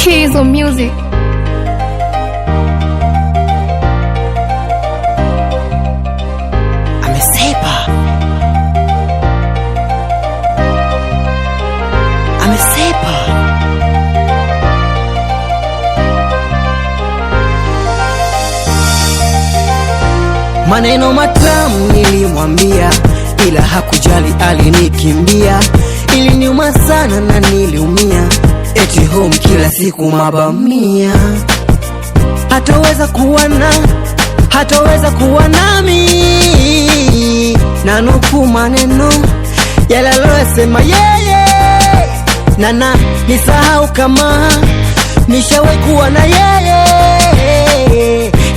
Keys on music. Amesepa. Maneno matamu nilimwambia, ila hakujali, alinikimbia. Iliniuma sana na niliumia, eti home kila siku mabamia. Hataweza kuwa nami, nanuku maneno yale aliyosema yeye, na nisahau kama nishawahi kuwa na yeye.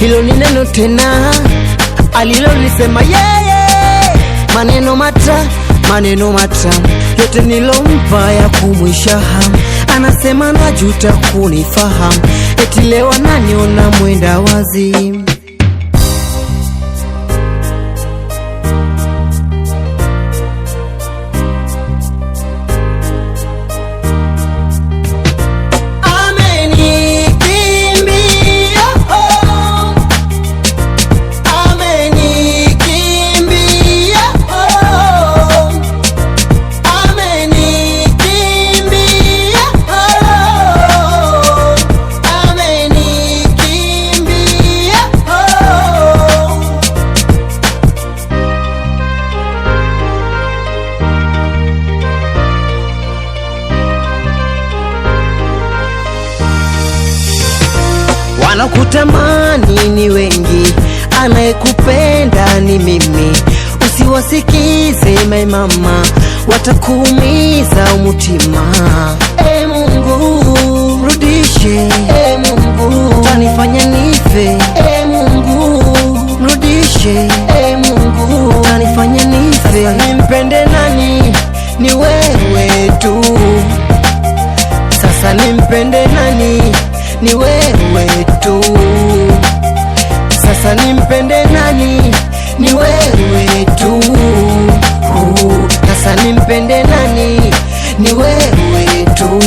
Hilo ni neno tena alilolisema yeye. Maneno matamu yote nilompa ya kumwisha hamu. Anasema najuta kunifahamu, eti leo ananiona mwenda wazimu. Wanakutamani ni wengi, anayekupenda ni mimi. Usiwasikize my mama, watakuumiza umutima. Mungu mrudishe, Mungu tanifanya nife. Mungu mrudishe, Mungu tanifanya nife. Nimpende nani? Ni wewe tu. Sasa nimpende nani? Ni wewe tu. Sasa nimpende nani? Ni wewe tu. Sasa nimpende nani? Ni wewe tu.